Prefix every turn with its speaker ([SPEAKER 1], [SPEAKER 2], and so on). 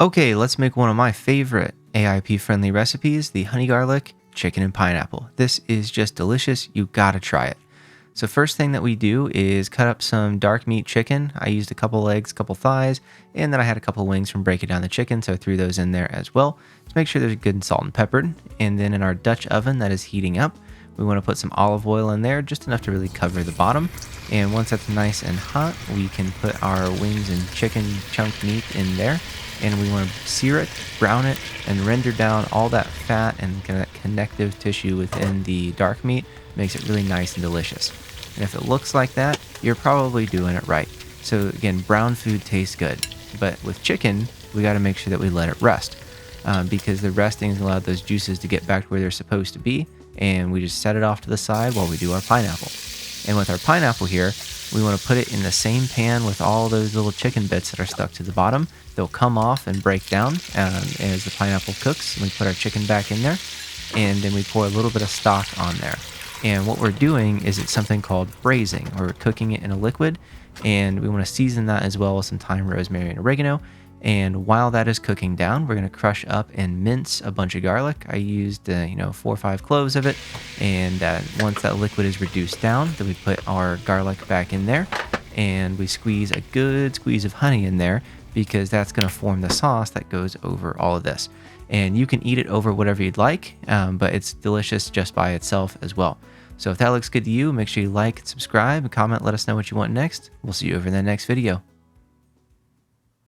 [SPEAKER 1] Okay, let's make one of my favorite AIP-friendly recipes, the honey garlic chicken and pineapple. This is just delicious. You gotta try it. So first thing that we do is cut up some dark meat chicken. I used a couple legs, a couple thighs, and then I had a couple wings from breaking down the chicken, so I threw those in there as well to make sure they're good and salt and peppered. And then in our Dutch oven that is heating up, we want to put some olive oil in there, just enough to really cover the bottom. And once that's nice and hot, we can put our wings and chicken chunk meat in there. And we want to sear it, brown it, and render down all that fat and kind of connective tissue within the dark meat. Makes it really nice and delicious. And if it looks like that, you're probably doing it right. So again, brown food tastes good. But with chicken, we got to make sure that we let it rest because the resting has allowed those juices to get back to where they're supposed to be. And we just set it off to the side while we do our pineapple. And with our pineapple here, we want to put it in the same pan with all those little chicken bits that are stuck to the bottom. They'll come off and break down as the pineapple cooks. We put our chicken back in there, and then we pour a little bit of stock on there. And what we're doing is it's something called braising, or we're cooking it in a liquid, and we want to season that as well with some thyme, rosemary, and oregano. And while that is cooking down, we're going to crush up and mince a bunch of garlic. I used, 4 or 5 cloves of it. And once that liquid is reduced down, then we put our garlic back in there, and we squeeze a good squeeze of honey in there because that's going to form the sauce that goes over all of this. And you can eat it over whatever you'd like, but it's delicious just by itself as well. So if that looks good to you, make sure you like, subscribe, and comment. Let us know what you want next. We'll see you over in the next video.